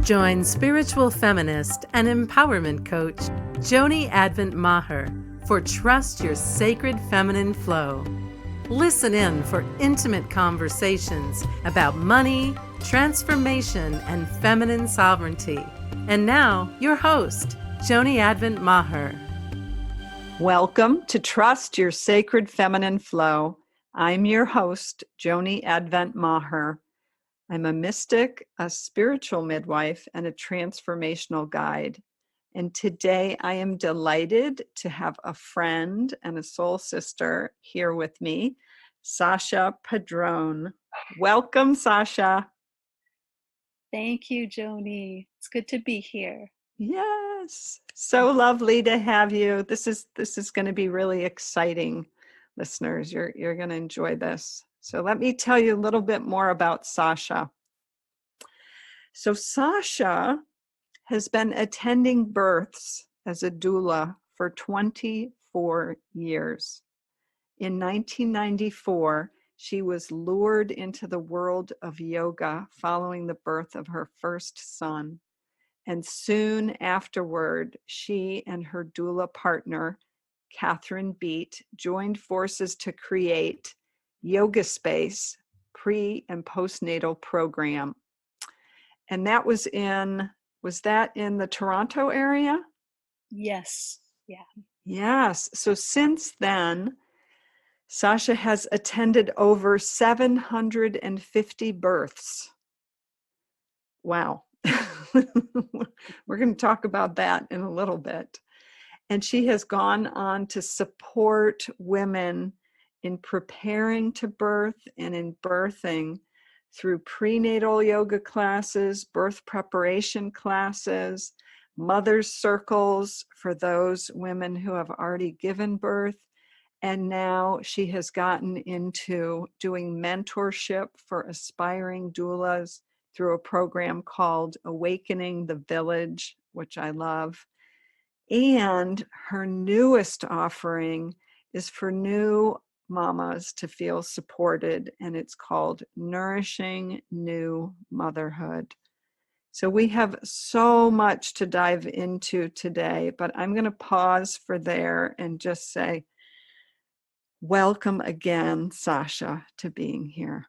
Join spiritual feminist and empowerment coach Joni Advent Maher for Trust Your Sacred Feminine Flow. Listen in for intimate conversations about money, transformation, and feminine sovereignty. And now, your host, Joni Advent Maher. Welcome to Trust Your Sacred Feminine Flow. I'm your host, Joni Advent Maher. I'm a mystic, a spiritual midwife, and a transformational guide. And today I am delighted to have a friend and a soul sister here with me, Sasha Padron. Welcome, Sasha. Thank you, Joni. It's good to be here. Yes, so lovely to have you. This is going to be really exciting, listeners. You're going to enjoy this. So let me tell you a little bit more about Sasha. So Sasha has been attending births as a doula for 24 years. In 1994, she was lured into the world of yoga following the birth of her first son. And soon afterward, she and her doula partner, Catherine Beat, joined forces to create Yoga Space pre- and postnatal program. And that was that in the Toronto area? Yes. Yeah. Yes. So since then, Sasha has attended over 750 births. Wow. We're going to talk about that in a little bit. And she has gone on to support women in preparing to birth and in birthing through prenatal yoga classes, birth preparation classes, mother's circles for those women who have already given birth. And now she has gotten into doing mentorship for aspiring doulas through a program called Awakening the Village, which I love. And her newest offering is for new mamas to feel supported, and it's called Nourishing New Motherhood. So we have so much to dive into today, but I'm going to pause for there and just say, welcome again, Sasha, to being here.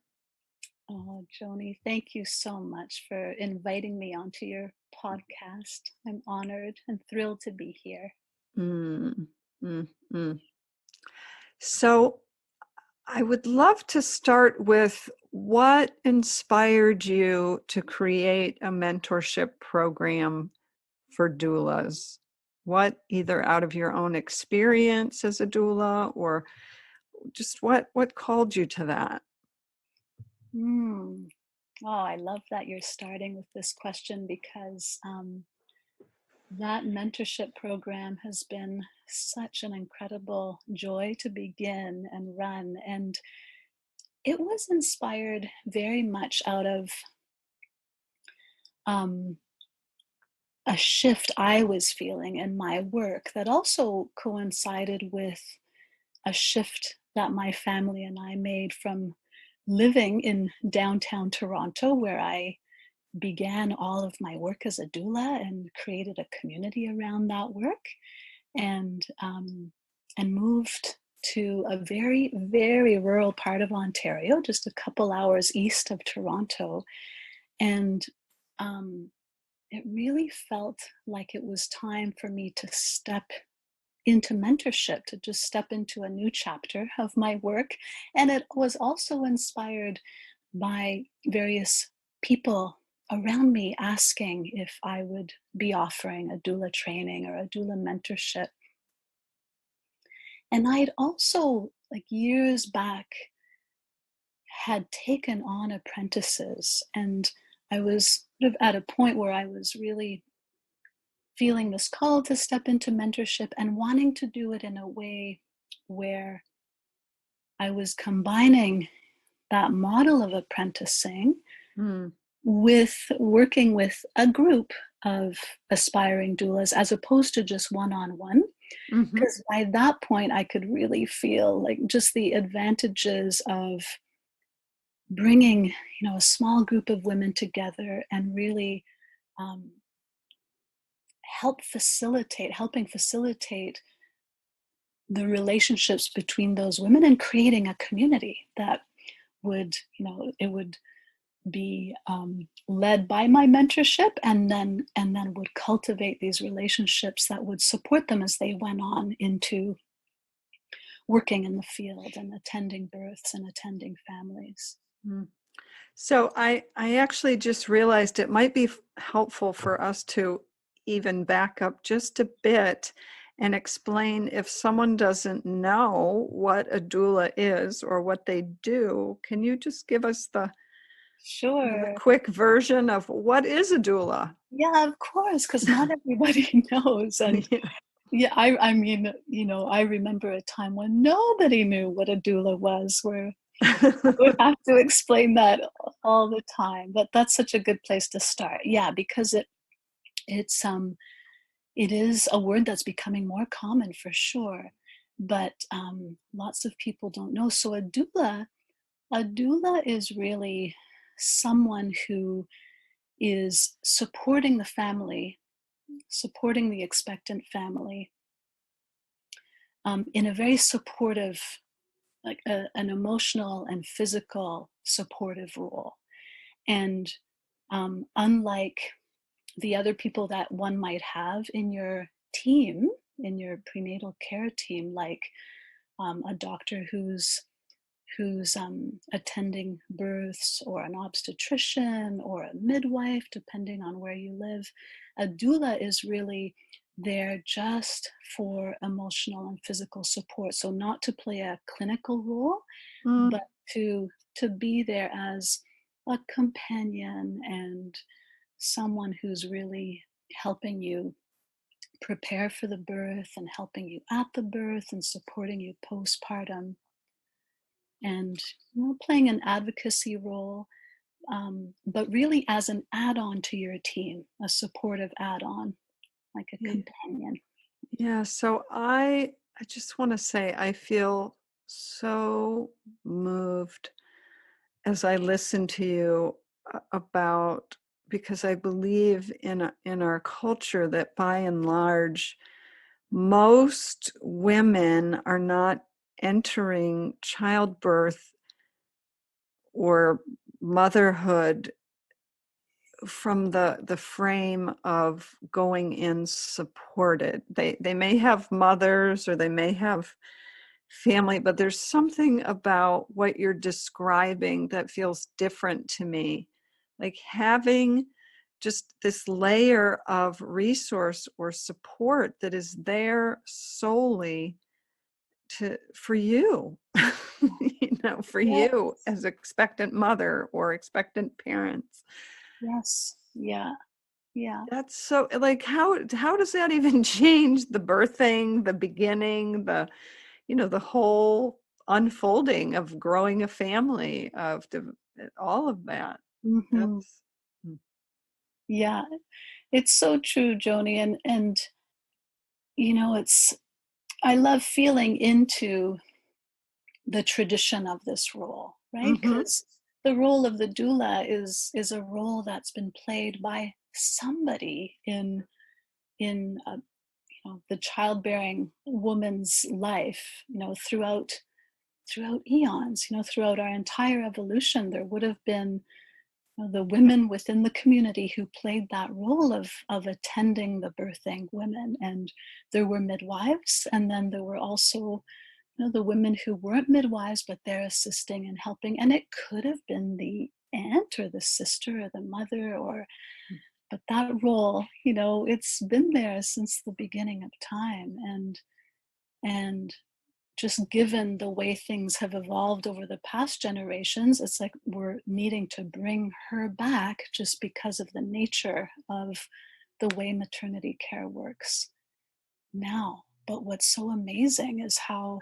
Oh, Joni, thank you so much for inviting me onto your podcast. I'm honored and thrilled to be here. So I would love to start with what inspired you to create a mentorship program for doulas? What, either out of your own experience as a doula or just what called you to that? Oh, I love that you're starting with this question because that mentorship program has been such an incredible joy to begin and run. And it was inspired very much out of a shift I was feeling in my work that also coincided with a shift that my family and I made from living in downtown Toronto, where I began all of my work as a doula and created a community around that work, and moved to a very, very rural part of Ontario, just a couple hours east of Toronto. And it really felt like it was time for me to step into mentorship, to just step into a new chapter of my work. And it was also inspired by various people around me asking if I would be offering a doula training or a doula mentorship. And I'd also, like years back, had taken on apprentices, and I was sort of at a point where I was really feeling this call to step into mentorship and wanting to do it in a way where I was combining that model of apprenticing with working with a group of aspiring doulas as opposed to just one-on-one. Because by that point, I could really feel like just the advantages of bringing, a small group of women together and really um, helping facilitate the relationships between those women and creating a community that would, it would be led by my mentorship, and then would cultivate these relationships that would support them as they went on into working in the field and attending births and attending families. Mm. So I actually just realized it might be helpful for us to even back up just a bit and explain, if someone doesn't know what a doula is or what they do, can you just give us the Sure. quick version of what is a doula? Yeah, of course, because not everybody knows. And Yeah. yeah, I mean, I remember a time when nobody knew what a doula was, where would have to explain that all the time. But that's such a good place to start. Yeah, because it's it is a word that's becoming more common for sure, but lots of people don't know. So a doula is really someone who is supporting the family, supporting the expectant family, in a very supportive, like an emotional and physical supportive role. And unlike the other people that one might have in your team, in your prenatal care team, like a doctor who's attending births, or an obstetrician, or a midwife, depending on where you live, a doula is really there just for emotional and physical support. So not to play a clinical role, Mm, but to be there as a companion and someone who's really helping you prepare for the birth and helping you at the birth and supporting you postpartum, and playing an advocacy role, but really as an add-on to your team, a supportive add-on, like a yeah. companion. Yeah, so I just want to say I feel so moved as I listen to you about, because I believe in our culture that by and large most women are not entering childbirth or motherhood from the frame of going in supported. They may have mothers or they may have family, but there's something about what you're describing that feels different to me. Like having just this layer of resource or support that is there solely for you. For Yeah. you as expectant mother or expectant parents. Yes. Yeah. Yeah. That's so, like, how does that even change the birthing, the beginning, the whole unfolding of growing a family, of all of that? Hmm. That's mm, Yeah. It's so true, Joni. And it's I love feeling into the tradition of this role, right? mhm, Because the role of the doula is a role that's been played by somebody in the childbearing woman's life, throughout eons, throughout our entire evolution. There would have been the women within the community who played that role of attending the birthing women, and there were midwives, and then there were also the women who weren't midwives, but they're assisting and helping. And it could have been the aunt or the sister or the mother, but that role, it's been there since the beginning of time. And just given the way things have evolved over the past generations, it's like we're needing to bring her back just because of the nature of the way maternity care works now. But what's so amazing is how,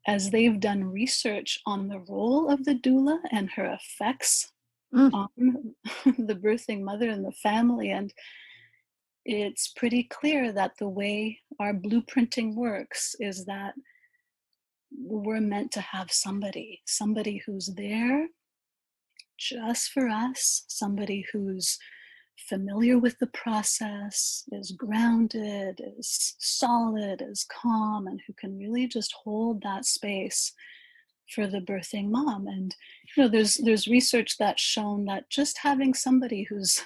as they've done research on the role of the doula and her effects mm, on the birthing mother and the family, and it's pretty clear that the way our blueprinting works is that we're meant to have somebody who's there just for us, somebody who's familiar with the process, is grounded, is solid, is calm, and who can really just hold that space for the birthing mom. And there's research that's shown that just having somebody who's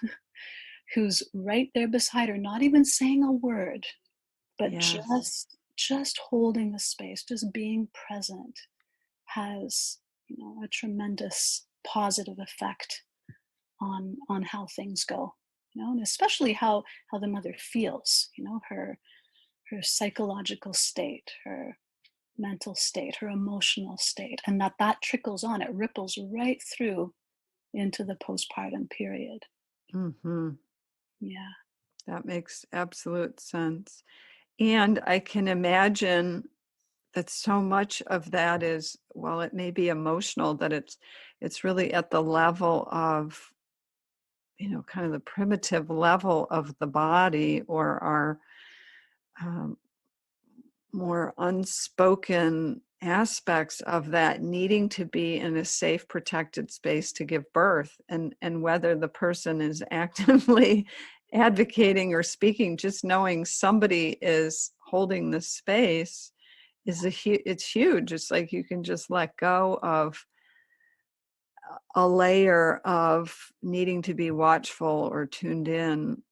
who's right there beside her, not even saying a word, but Yes. just holding the space, just being present, has a tremendous positive effect on how things go, and especially how the mother feels, her psychological state, her mental state, her emotional state, and that trickles on, it ripples right through into the postpartum period. Mm-hmm. Yeah. That makes absolute sense. And I can imagine that so much of that is, while it may be emotional, that it's really at the level of, kind of the primitive level of the body, or our more unspoken aspects of that needing to be in a safe, protected space to give birth. And whether the person is actively advocating or speaking, just knowing somebody is holding the space is it's huge. It's like you can just let go of a layer of needing to be watchful or tuned in,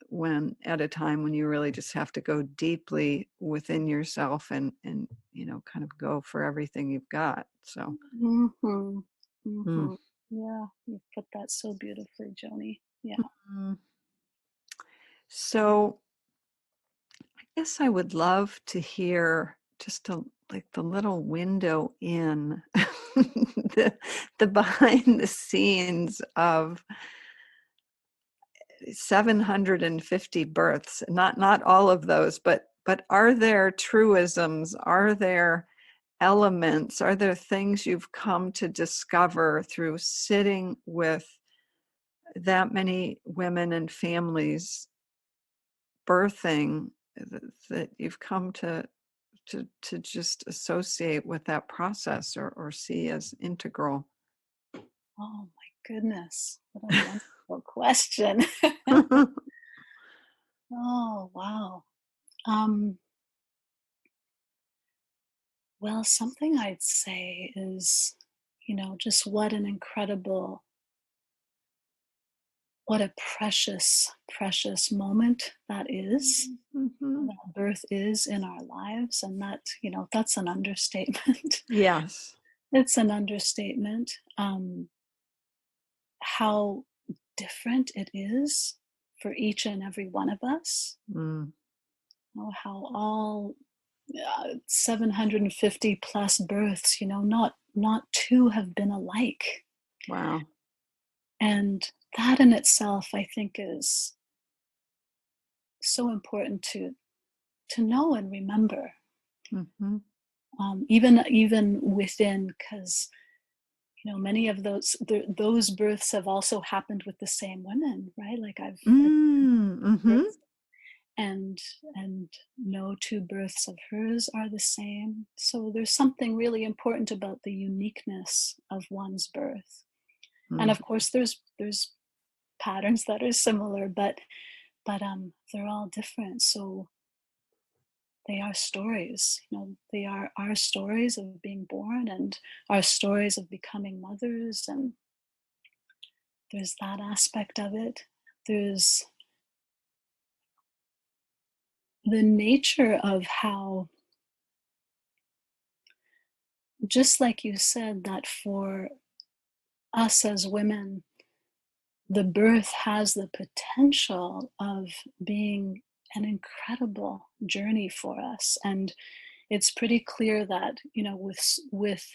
when at a time when you really just have to go deeply within yourself and kind of go for everything you've got. So Mm-hmm. mm. Mm-hmm. Yeah, you put that so beautifully, Joni. Yeah. Mm. So I guess I would love to hear just like the little window in the behind the scenes of 750 births. Not all of those, but are there truisms? Are there elements? Are there things you've come to discover through sitting with that many women and families birthing, that you've come to just associate with that process, or see as integral? Oh my goodness, what a wonderful question. Oh wow. Um, well, something I'd say is, just what a precious moment that is. Mhm. That birth is in our lives, and that's an understatement. Yes. It's an understatement. How different it is for each and every one of us. Mm. How all 750 plus births, not two have been alike. Wow. And that in itself, I think, is so important to know and remember. Mm-hmm. Even within, because many of those births have also happened with the same women, right? Like I've Mm-hmm. births, and no two births of hers are the same. So there's something really important about the uniqueness of one's birth. And Mm. of course there's patterns that are similar, but they're all different. So they are stories, they are our stories of being born, and our stories of becoming mothers. And there's that aspect of it. There's the nature of how, just like you said, that for us as women, the birth has the potential of being an incredible journey for us. And it's pretty clear that, with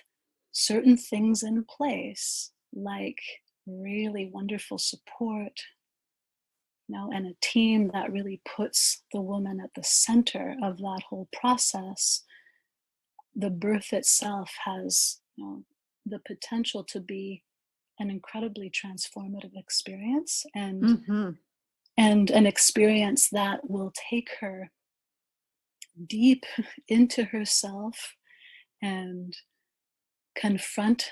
certain things in place, like really wonderful support, and a team that really puts the woman at the center of that whole process, the birth itself has, the potential to be an incredibly transformative experience, and Mm-hmm. an experience that will take her deep into herself and confront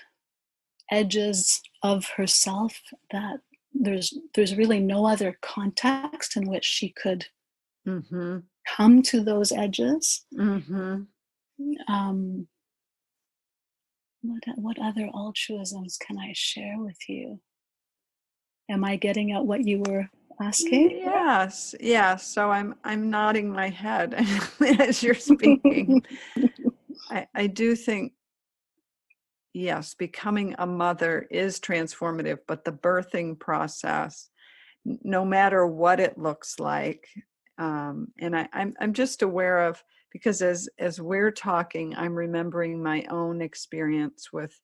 edges of herself that there's really no other context in which she could Mm-hmm. come to those edges. Mm-hmm. Um, what other altruisms can I share with you? Am I getting at what you were asking? Yes, yes. So I'm nodding my head as you're speaking. I do think, yes, becoming a mother is transformative, but the birthing process, no matter what it looks like, and I'm just aware of, because as we're talking, I'm remembering my own experience with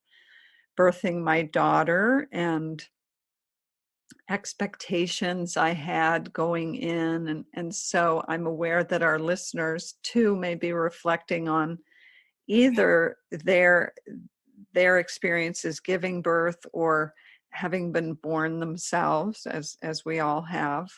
birthing my daughter and expectations I had going in. And so I'm aware that our listeners too may be reflecting on either their experiences giving birth or having been born themselves, as we all have.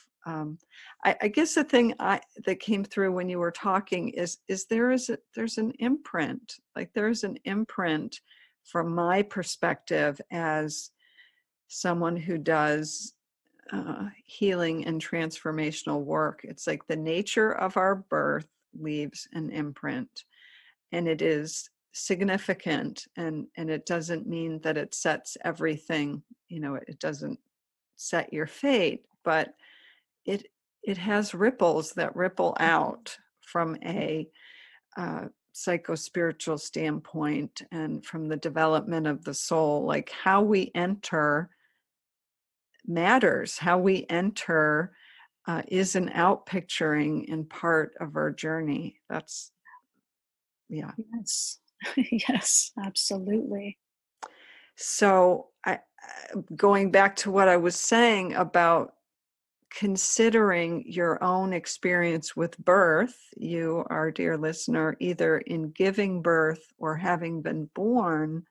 I guess the thing that came through when you were talking is there's an imprint, like there's an imprint from my perspective as someone who does healing and transformational work. It's like the nature of our birth leaves an imprint, and it is significant, and it doesn't mean that it sets everything, it doesn't set your fate, but it it has ripples that ripple out from a psycho-spiritual standpoint and from the development of the soul. Like how we enter matters. How we enter is an outpicturing in part of our journey. That's, yeah. Yes. Yes, absolutely. So going back to what I was saying about considering your own experience with birth, you, our dear listener, either in giving birth or having been born,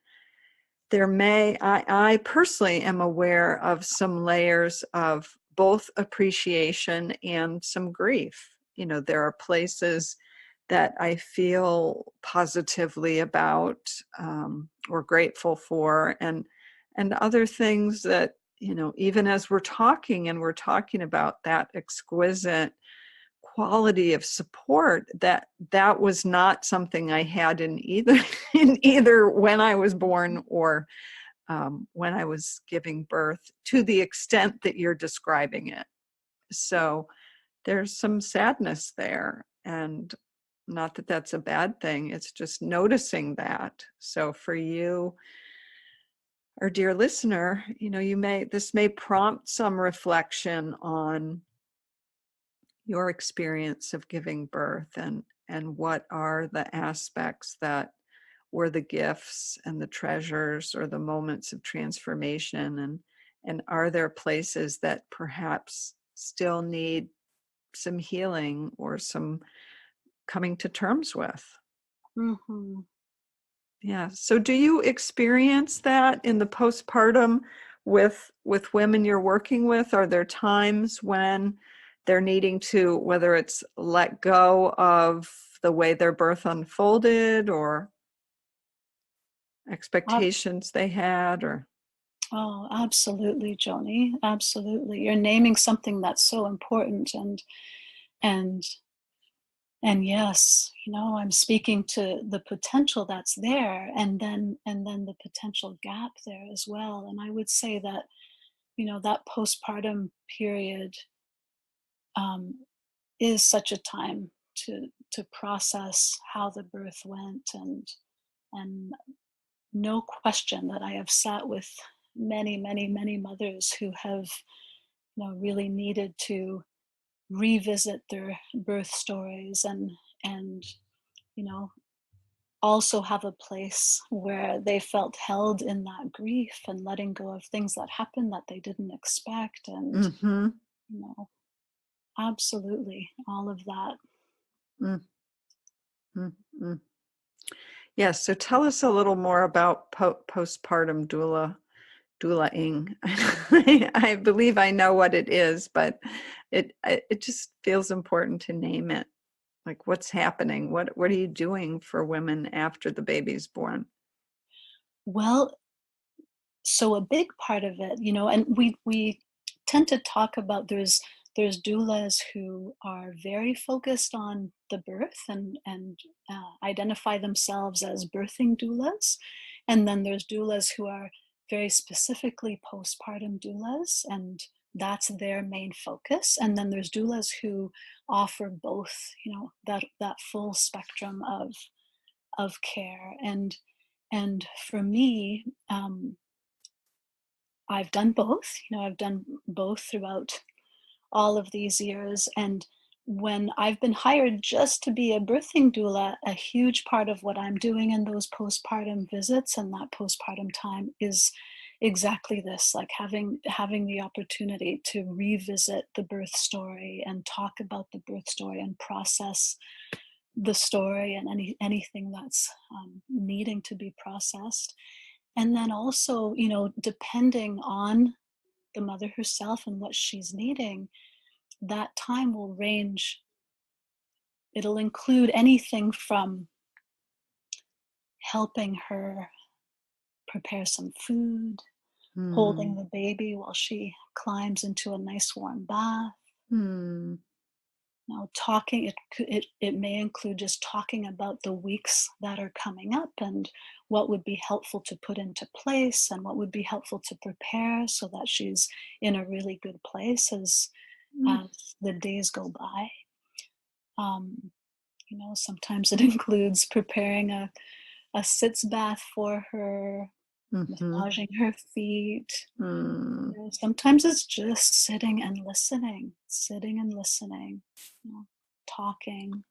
I personally am aware of some layers of both appreciation and some grief. There are places that I feel positively about, or grateful for, and other things that, even as we're talking about that exquisite quality of support, that was not something I had in either in either when I was born or when I was giving birth, to the extent that you're describing it. So there's some sadness there, and not that that's a bad thing. It's just noticing that. So for you, our dear listener, this may prompt some reflection on your experience of giving birth, and what are the aspects that were the gifts and the treasures or the moments of transformation, and are there places that perhaps still need some healing or some coming to terms with. Mm-hmm. Yeah. So do you experience that in the postpartum with women you're working with? Are there times when they're needing to, whether it's let go of the way their birth unfolded or expectations they had, or? Oh, absolutely, Joni. Absolutely. You're naming something that's so important, and yes, I'm speaking to the potential that's there, and then the potential gap there as well. And I would say that, that postpartum period um, is such a time to process how the birth went, and no question that I have sat with many, many, many mothers who have, really needed to revisit their birth stories, and you know also have a place where they felt held in that grief and letting go of things that happened that they didn't expect, and Mm-hmm. you know absolutely all of that. Mm-hmm. Yes. So tell us a little more about postpartum doulaing. I believe I know what it is, but it just feels important to name it. Like, what's happening? What are you doing for women after the baby's born? Well, so a big part of it, and we tend to talk about there's doulas who are very focused on the birth and identify themselves as birthing doulas, and then there's doulas who are very specifically postpartum doulas, and that's their main focus. And then there's doulas who offer both, that full spectrum of care. And for me, I've done both. I've done both throughout all of these years. And when I've been hired just to be a birthing doula, a huge part of what I'm doing in those postpartum visits and that postpartum time is exactly this, like having the opportunity to revisit the birth story and talk about the birth story and process the story and anything that's needing to be processed. And then also, depending on the mother herself and what she's needing, that time will range. It'll include anything from helping her prepare some food, holding the baby while she climbs into a nice warm bath. Now, talking, it may include just talking about the weeks that are coming up and what would be helpful to put into place and what would be helpful to prepare so that she's in a really good place as the days go by. Sometimes it includes preparing a sitz bath for her, massaging her feet. Sometimes it's just sitting and listening, talking.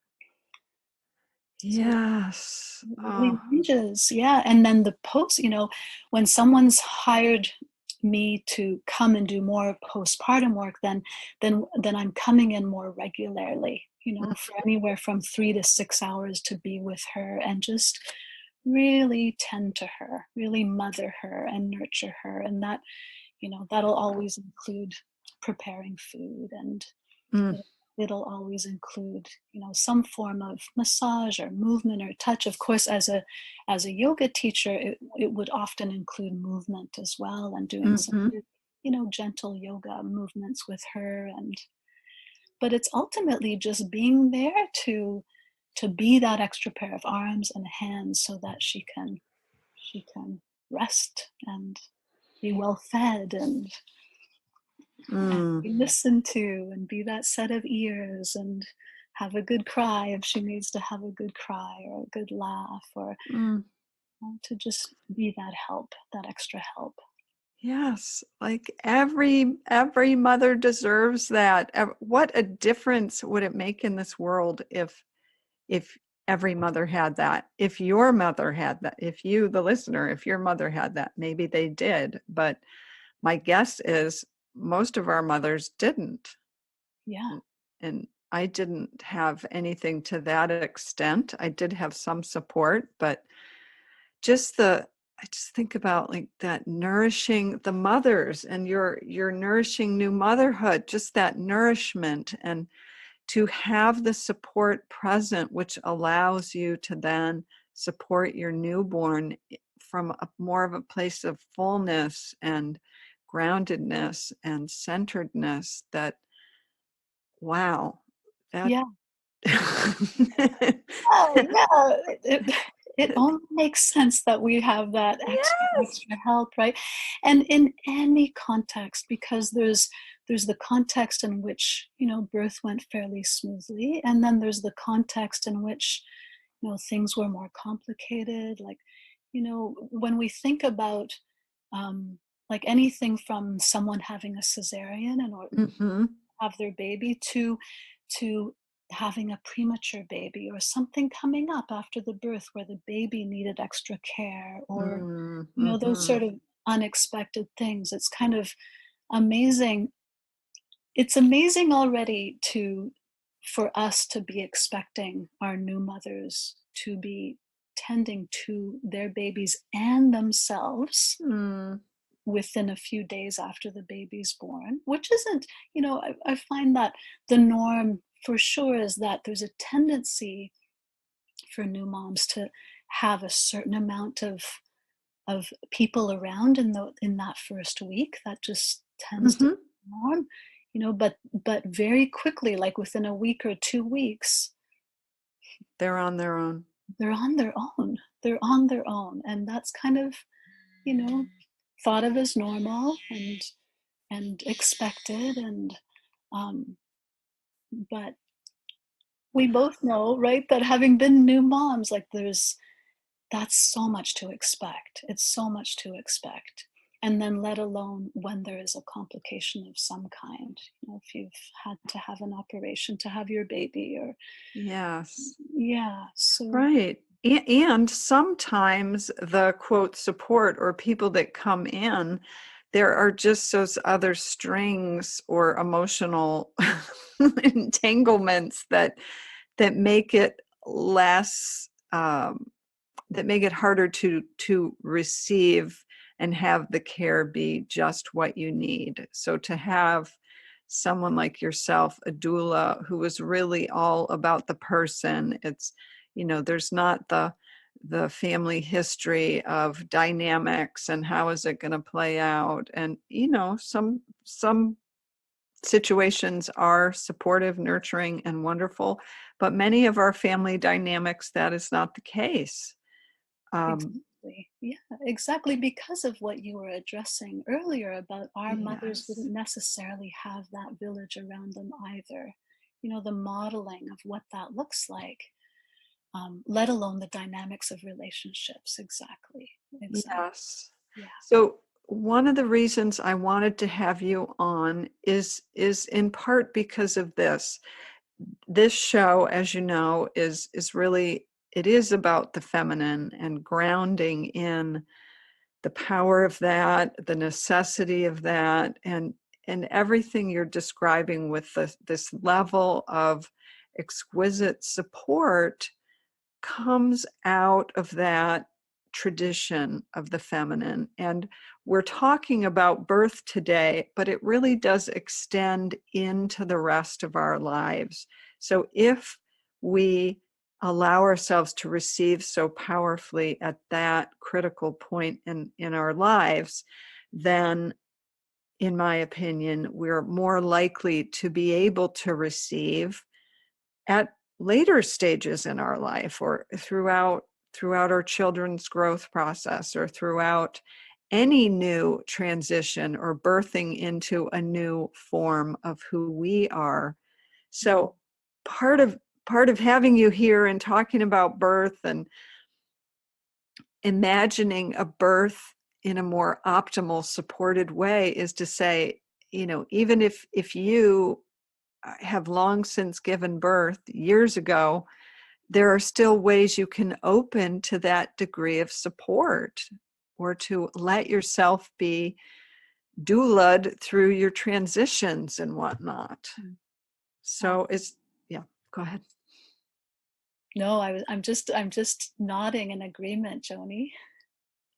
Yes. So it really ranges. Yeah. And then the post, when someone's hired me to come and do more postpartum work, then I'm coming in more regularly, for anywhere from 3 to 6 hours to be with her and just really tend to her, really mother her and nurture her. And that, that'll always include preparing food, and it'll always include, some form of massage or movement or touch. Of course, as a yoga teacher, it would often include movement as well, and doing some, gentle yoga movements with her. But it's ultimately just being there to be that extra pair of arms and hands so that she can rest and be well fed and be listened to, and be that set of ears, and have a good cry if she needs to have a good cry or a good laugh, or to just be that help, that extra help. Yes, like every mother deserves that. What a difference would it make in this world if every mother had that? If your mother had that, if you, the listener, if your mother had that, maybe they did, but my guess is most of our mothers didn't. Yeah. And I didn't have anything to that extent. I did have some support, but I just think about like that, nourishing the mothers and your nourishing new motherhood, just that nourishment, and to have the support present, which allows you to then support your newborn from more of a place of fullness and groundedness and centeredness. That, wow, that. Yeah. Yeah. It only makes sense that we have that extra help, right? And in any context, because there's the context in which, birth went fairly smoothly, and then there's the context in which, things were more complicated. Like, when we think about like anything from someone having a cesarean in order to have their baby to having a premature baby, or something coming up after the birth where the baby needed extra care, or those sort of unexpected things. It's kind of amazing. It's amazing already for us to be expecting our new mothers to be tending to their babies and themselves within a few days after the baby's born, which isn't, I find that the norm for sure is that there's a tendency for new moms to have a certain amount of people around in that first week. That just tends to norm, but very quickly, like within a week or 2 weeks, They're on their own. they're on their own. They're on their own. And that's kind of, you know, thought of as normal and expected. And but we both know, right, that having been new moms, like that's so much to expect. It's so much to expect. And then let alone when there is a complication of some kind, if you've had to have an operation to have your baby, or Yes. yeah, so Right. And sometimes the quote support or people that come in, there are just those other strings or emotional entanglements that make it less that make it harder to receive and have the care be just what you need. So to have someone like yourself, a doula, who is really all about the person, it's, there's not the family history of dynamics and how is it going to play out. And some situations are supportive, nurturing, and wonderful, but many of our family dynamics, that is not the case. exactly. Yeah, exactly, because of what you were addressing earlier about our mothers Yes. didn't necessarily have that village around them either. The modeling of what that looks like, let alone the dynamics of relationships. Exactly. Exactly. Yes. Yeah. So one of the reasons I wanted to have you on is in part because of this. This show, as you know, is really, it is about the feminine and grounding in the power of that, the necessity of that, and everything you're describing with this level of exquisite support comes out of that tradition of the feminine. And we're talking about birth today, but it really does extend into the rest of our lives. So if we allow ourselves to receive so powerfully at that critical point in our lives, then in my opinion, we're more likely to be able to receive at later stages in our life, or throughout our children's growth process, or throughout any new transition or birthing into a new form of who we are. So part of having you here and talking about birth and imagining a birth in a more optimal supported way is to say, even if you have long since given birth years ago, there are still ways you can open to that degree of support, or to let yourself be doulaed through your transitions and whatnot. Wow. So yeah, go ahead. No, I'm just nodding in agreement, Joni.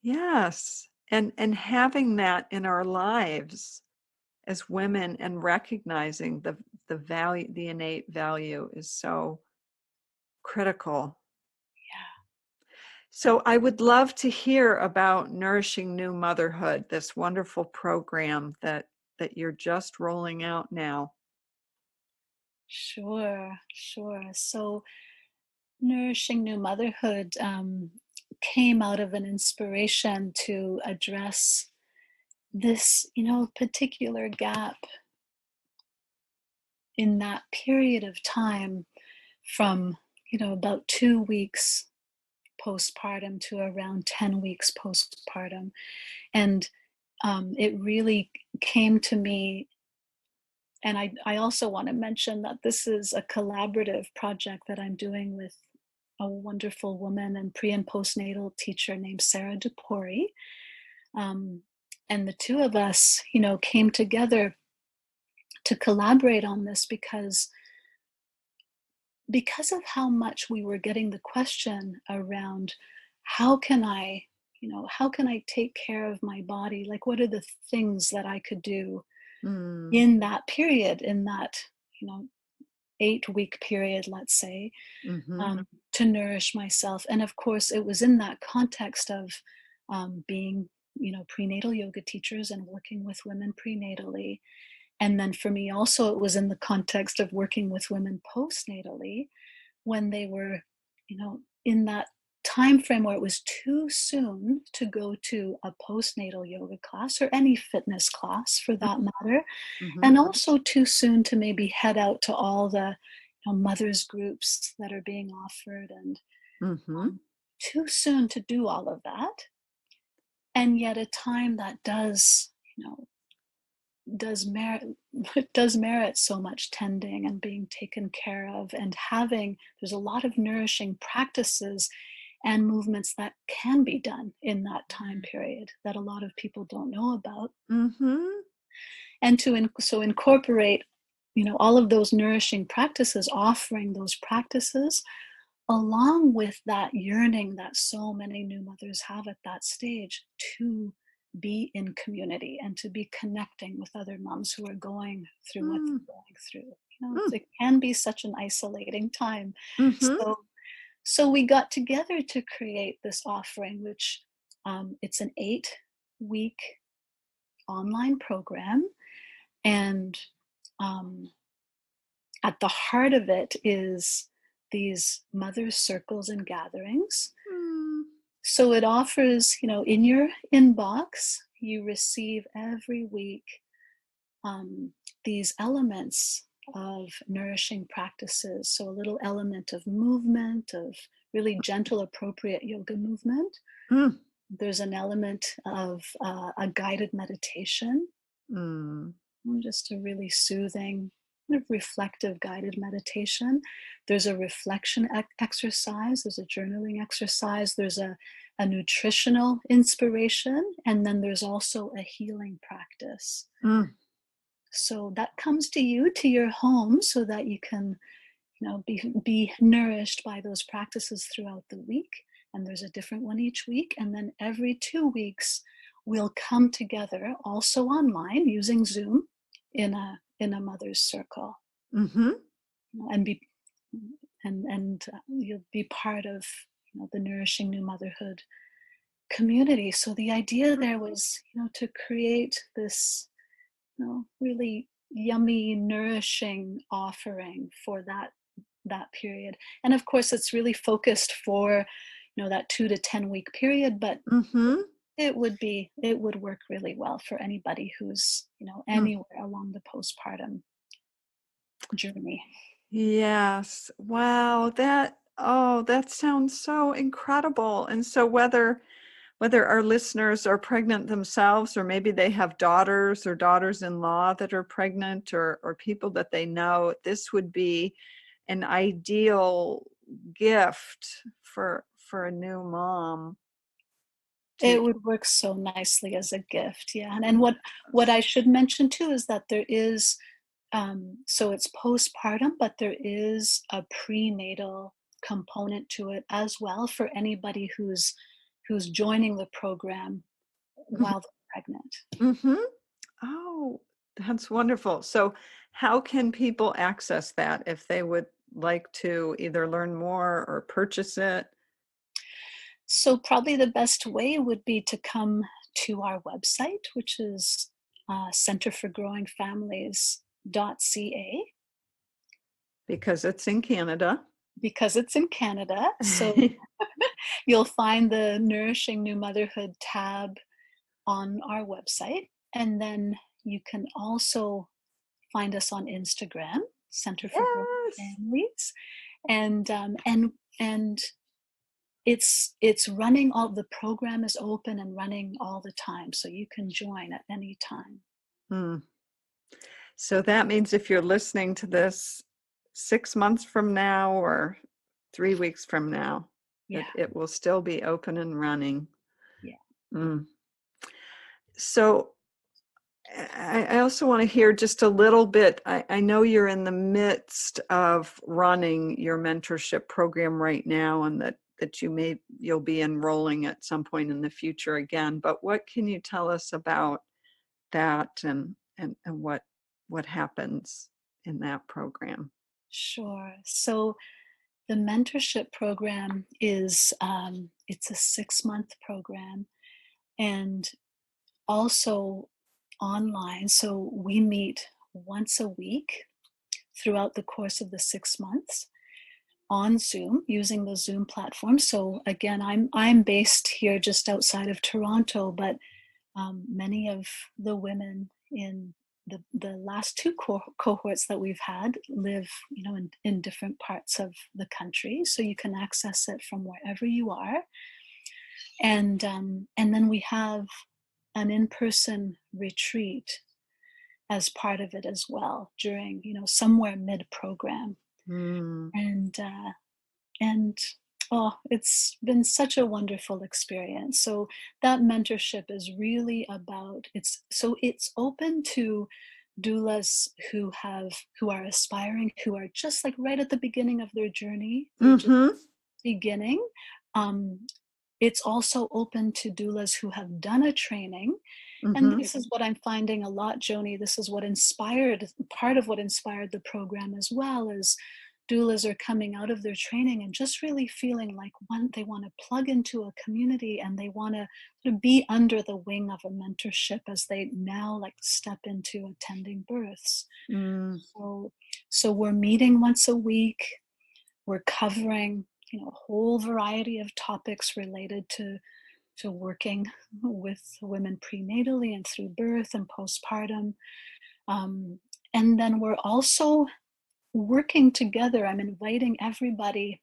Yes. And having that in our lives as women, and recognizing the value, the innate value, is so critical. Yeah. So I would love to hear about Nourishing New Motherhood, this wonderful program that you're just rolling out now. Sure, sure. So Nourishing New Motherhood came out of an inspiration to address this, particular gap in that period of time from, about 2 weeks postpartum to around 10 weeks postpartum. And it really came to me. And I also want to mention that this is a collaborative project that I'm doing with a wonderful woman and pre and postnatal teacher named Sarah Dupori. Um, and the two of us, came together to collaborate on this because of how much we were getting the question around how can I, how can I take care of my body? Like, what are the things that I could do Mm, in that period, in that, 8-week period, let's say, mm-hmm, um, to nourish myself. And of course, it was in that context of being, prenatal yoga teachers and working with women prenatally, And then for me also, it was in the context of working with women postnatally when they were, in that time frame where it was too soon to go to a postnatal yoga class or any fitness class for that matter, Mm-hmm. and also too soon to maybe head out to all the mothers groups that are being offered, and Mm-hmm. too soon to do all of that. And yet a time that does merit does merit so much tending and being taken care of, and there's a lot of nourishing practices and movements that can be done in that time period that a lot of people don't know about. Mm-hmm. And so incorporate all of those nourishing practices, offering those practices along with that yearning that so many new mothers have at that stage to be in community and to be connecting with other moms who are going through what Mm. they're going through. It can be such an isolating time. Mm-hmm. So we got together to create this offering, which it's an 8-week online program. And at the heart of it is these mothers' circles and gatherings. Mm. So it offers, in your inbox, you receive every week these elements of nourishing practices. So a little element of movement, of really gentle, appropriate yoga movement. Mm. There's an element of a guided meditation, Mm. just a really soothing, kind of reflective guided meditation. There's a reflection exercise, there's a journaling exercise, there's a nutritional inspiration, and then there's also a healing practice. Mm. So that comes to you, to your home, so that you can be nourished by those practices throughout the week. And there's a different one each week. And then every 2 weeks, we'll come together also online using Zoom in a mother's circle, Mm-hmm. and you'll be part of the Nourishing New Motherhood community. So the idea there was to create this really yummy, nourishing offering for that period. And of course, it's really focused for that 2 to 10 week period, but Mm-hmm. it would work really well for anybody who's Mm. anywhere along the postpartum journey. Yes. Wow. That sounds so incredible. And so whether our listeners are pregnant themselves, or maybe they have daughters or daughters-in-law that are pregnant, or people that they know, this would be an ideal gift for a new mom to. It would work so nicely as a gift, yeah. And what I should mention too is that there is so it's postpartum, but there is a prenatal component to it as well for anybody who's joining the program while they're pregnant. Mm-hmm. Oh, that's wonderful. So how can people access that if they would like to either learn more or purchase it? So probably the best way would be to come to our website, which is centerforgrowingfamilies.ca, Because it's in Canada. because it's in Canada. So you'll find the Nourishing New Motherhood tab on our website. And then you can also find us on Instagram, Center for Growing Yes. Families. And it's running, all the program is open and running all the time. So you can join at any time. Hmm. So that means if you're listening to this 6 months from now or 3 weeks from now, Yeah. it will still be open and running. Yeah. Mm. So I also want to hear just a little bit. I know you're in the midst of running your mentorship program right now, and that you'll be enrolling at some point in the future again. But what can you tell us about that, and what happens in that program? Sure. So the mentorship program is it's a 6-month program, and also online. So we meet once a week throughout the course of the 6 months on Zoom, using the Zoom platform. So again, I'm based here just outside of Toronto, but many of the women in the last two cohorts that we've had live, in different parts of the country. So you can access it from wherever you are. And then we have an in-person retreat as part of it as well during, somewhere mid-program. And oh, it's been such a wonderful experience. So that mentorship is really about, it's open to doulas who are aspiring, who are just like right at the beginning of their journey. They're just beginning. It's also open to doulas who have done a training. And this is what I'm finding a lot, Joni. This is part of what inspired the program as well, is doulas are coming out of their training and just really feeling like, they want to plug into a community, and they want to be under the wing of a mentorship as they now step into attending births. So we're meeting once a week. We're covering, a whole variety of topics related to working with women prenatally and through birth and postpartum. And then we're also working together. I'm inviting everybody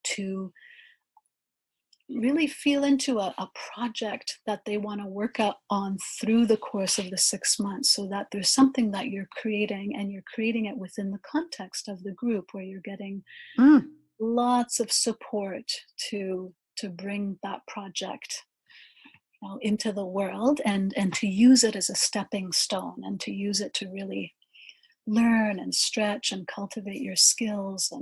to really feel into a project that they want to work on through the course of the 6 months, so that there's something that you're creating, and you're creating it within the context of the group, where you're getting lots of support to bring that project into the world, and to use it as a stepping stone, and to use it to really learn and stretch and cultivate your skills.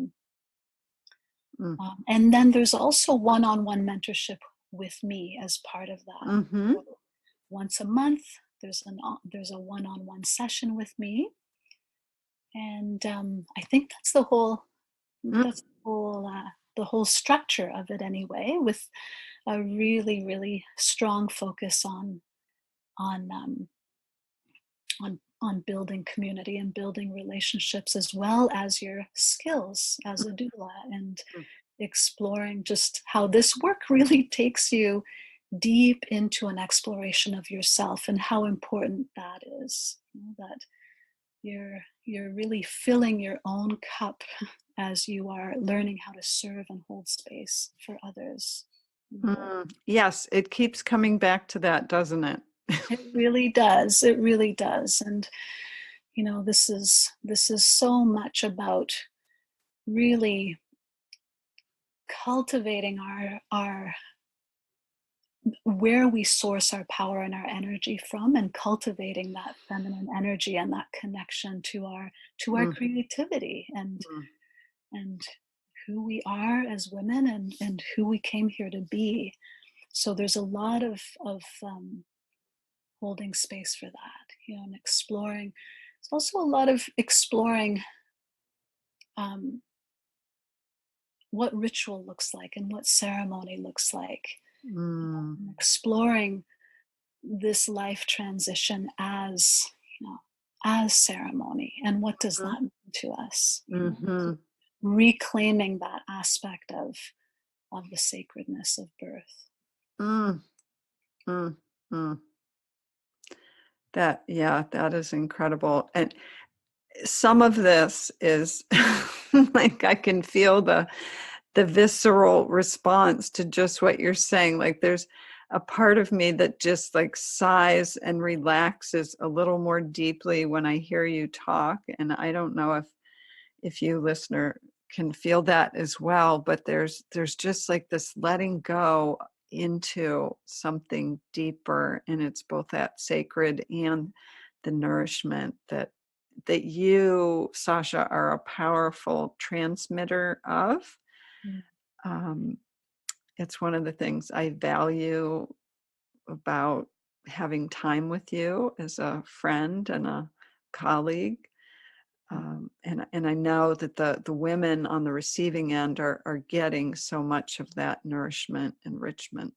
And then there's also one-on-one mentorship with me as part of that. So once a month, there's a one-on-one session with me, and I think that's the whole structure of it anyway, with a really, really strong focus on building community and building relationships, as well as your skills as a doula, and exploring just how this work really takes you deep into an exploration of yourself, and how important that is, that you're really filling your own cup as you are learning how to serve and hold space for others. Yes, it keeps coming back to that, doesn't it? It really does. It really does. And this is so much about really cultivating our where we source our power and our energy from, and cultivating that feminine energy and that connection to our creativity, and who we are as women, and who we came here to be. So there's a lot of holding space for that, and exploring. It's also a lot of exploring what ritual looks like, and what ceremony looks like. Exploring this life transition as ceremony, and what does that mean to us. Reclaiming that aspect of the sacredness of birth. That is incredible. And some of this is like, I can feel the visceral response to just what you're saying. Like, there's a part of me that just sighs and relaxes a little more deeply when I hear you talk. And I don't know if you, listener, can feel that as well, but there's just this letting go into something deeper, and it's both that sacred and the nourishment that you, Sasha, are a powerful transmitter of. It's one of the things I value about having time with you as a friend and a colleague. And I know that the women on the receiving end are getting so much of that nourishment, enrichment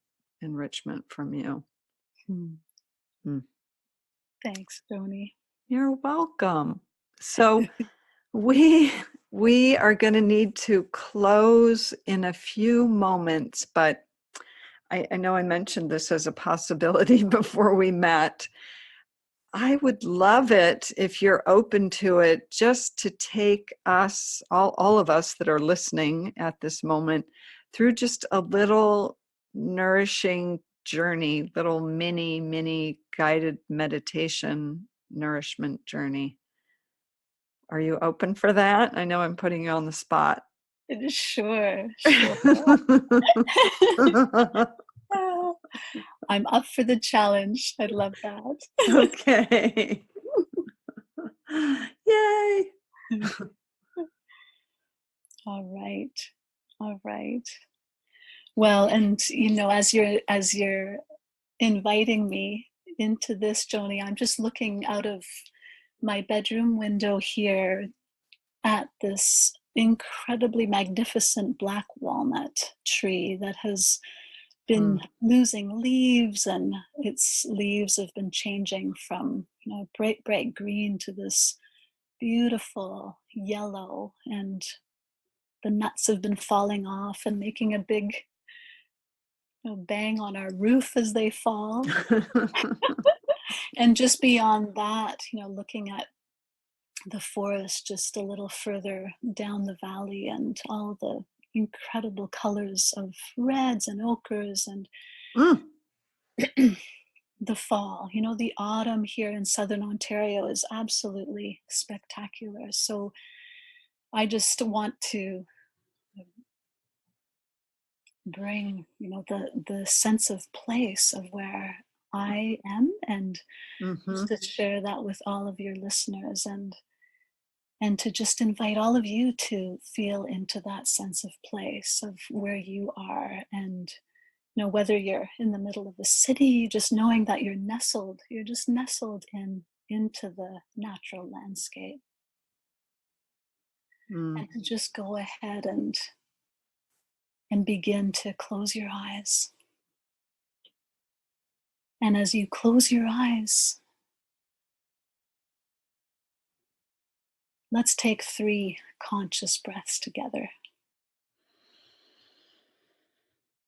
from you. Thanks, Joni. You're welcome. So we are going to need to close in a few moments, but I know I mentioned this as a possibility before we met. I would love it if you're open to it, just to take us, all of us that are listening at this moment, through just a little nourishing journey, little mini guided meditation nourishment journey. Are you open for that? I know I'm putting you on the spot. Sure. I'm up for the challenge. I love that. Okay. Yay. All right. Well, and as you're inviting me into this, Joni, I'm just looking out of my bedroom window here at this incredibly magnificent black walnut tree that has been losing leaves, and its leaves have been changing from bright green to this beautiful yellow, and the nuts have been falling off and making a big bang on our roof as they fall. And just beyond that, looking at the forest just a little further down the valley, and all the incredible colors of reds and ochres, and the fall, the autumn here in southern Ontario is absolutely spectacular. So I just want to bring the sense of place of where I am, and just to share that with all of your listeners, and to just invite all of you to feel into that sense of place of where you are. And whether you're in the middle of the city, just knowing that you're just nestled into the natural landscape. And to just go ahead and begin to close your eyes. And as you close your eyes, let's take 3 conscious breaths together.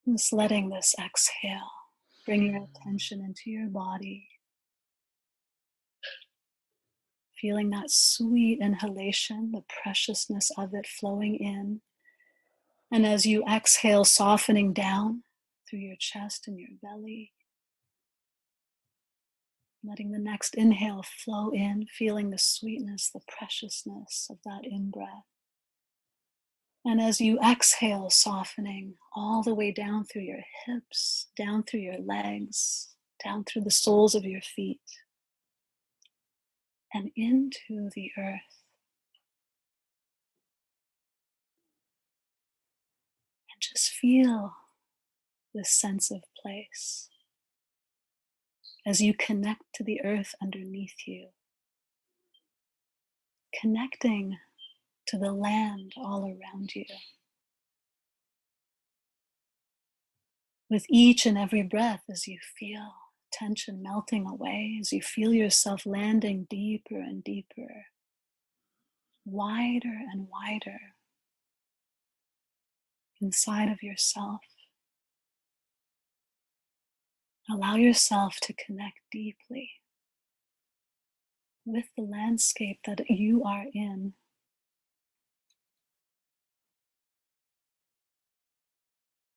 Just letting this exhale bring your attention into your body. Feeling that sweet inhalation, the preciousness of it flowing in. And as you exhale, softening down through your chest and your belly. Letting the next inhale flow in, feeling the sweetness, the preciousness of that in-breath. And as you exhale, softening all the way down through your hips, down through your legs, down through the soles of your feet, and into the earth. And just feel this sense of place as you connect to the earth underneath you, connecting to the land all around you. With each and every breath, as you feel tension melting away, as you feel yourself landing deeper and deeper, wider and wider inside of yourself. Allow yourself to connect deeply with the landscape that you are in.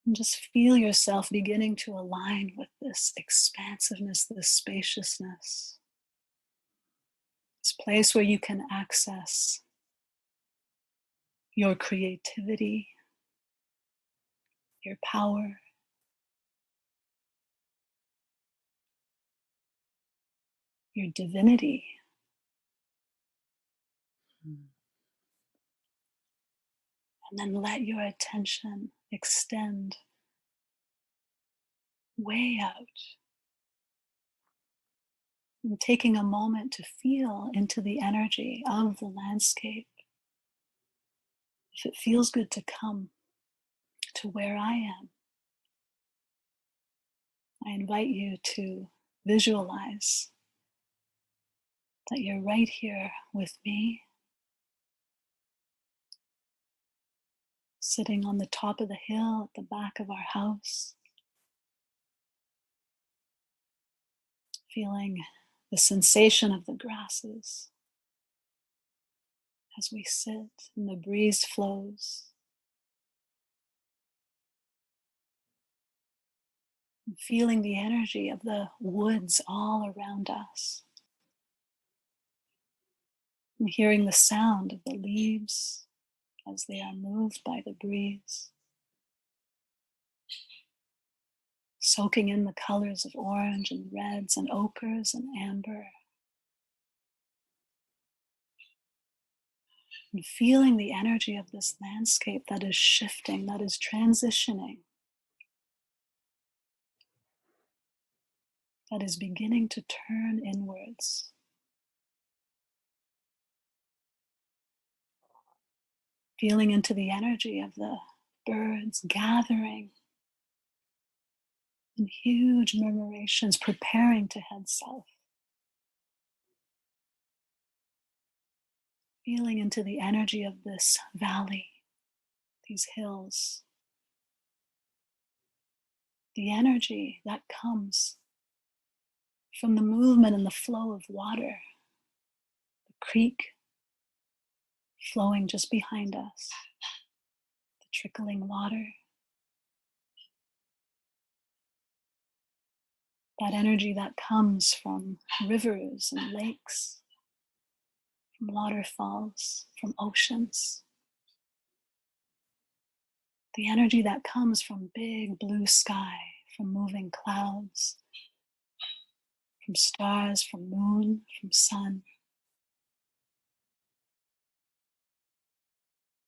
And just feel yourself beginning to align with this expansiveness, this spaciousness, this place where you can access your creativity, your power, your divinity. And then let your attention extend way out. And taking a moment to feel into the energy of the landscape. If it feels good to come to where I am, I invite you to visualize that you're right here with me, sitting on the top of the hill at the back of our house, feeling the sensation of the grasses as we sit and the breeze flows, and feeling the energy of the woods all around us, and hearing the sound of the leaves as they are moved by the breeze, soaking in the colors of orange and reds and ochres and amber, and feeling the energy of this landscape that is shifting, that is transitioning, that is beginning to turn inwards. Feeling into the energy of the birds gathering in huge murmurations, preparing to head south. Feeling into the energy of this valley, these hills. The energy that comes from the movement and the flow of water, the creek flowing just behind us, the trickling water. That energy that comes from rivers and lakes, from waterfalls, from oceans. The energy that comes from big blue sky, from moving clouds, from stars, from moon, from sun.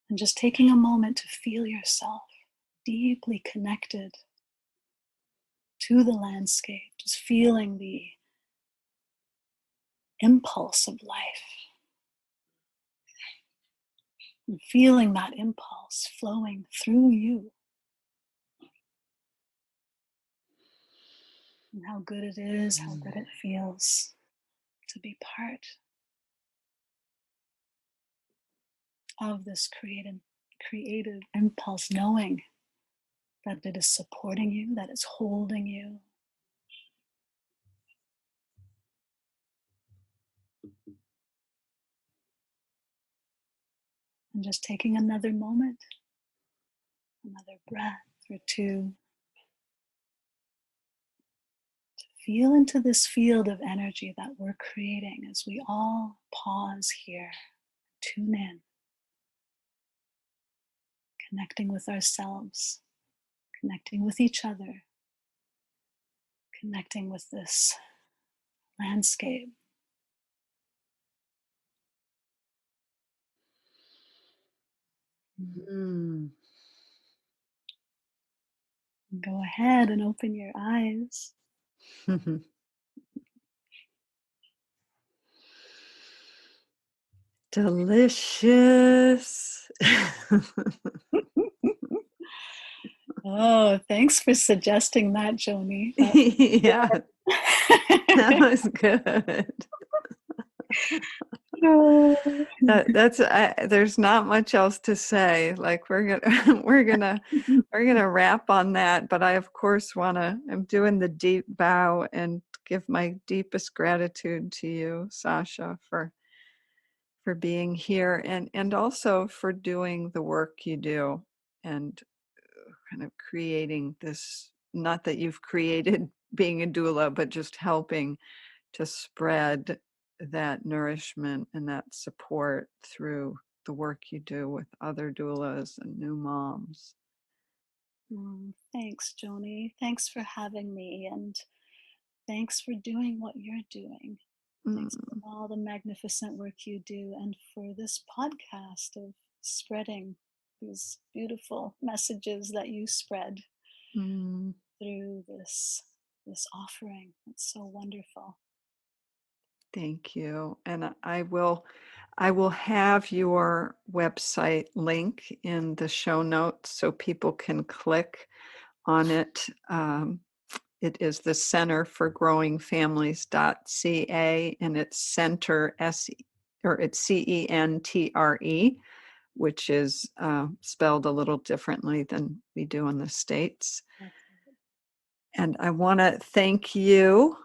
And just taking a moment to feel yourself deeply connected to the landscape, just feeling the impulse of life, and feeling that impulse flowing through you. And how good it is, how good it feels to be part of this creative impulse, knowing that it is supporting you, that it's holding you. And just taking another moment, another breath or two, to feel into this field of energy that we're creating as we all pause here, tune in, connecting with ourselves, connecting with each other, connecting with this landscape. Mm. Go ahead and open your eyes. Delicious. Oh, thanks for suggesting that, Joni. Yeah, that was good. There's not much else to say. Like we're gonna wrap on that. But I of course I'm doing the deep bow and give my deepest gratitude to you, Sasha, for being here and also for doing the work you do and kind of creating this, not that you've created being a doula, but just helping to spread that nourishment and that support through the work you do with other doulas and new moms. Thanks, Joni. Thanks for having me, and thanks for doing what you're doing. Thanks for all the magnificent work you do, and for this podcast of spreading these beautiful messages that you spread through this offering. It's so wonderful. Thank you. And I will have your website link in the show notes so people can click on it It is the Center for Growing Families.ca, and it's Center it's CENTRE, which is spelled a little differently than we do in the States. And I want to thank you,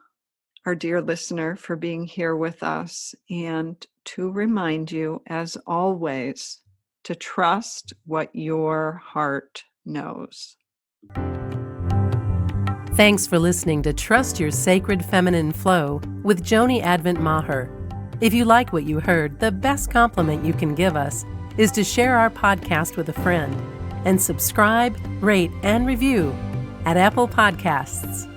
our dear listener, for being here with us, and to remind you, as always, to trust what your heart knows. Thanks for listening to Trust Your Sacred Feminine Flow with Joni Advent Maher. If you like what you heard, the best compliment you can give us is to share our podcast with a friend and subscribe, rate, and review at Apple Podcasts.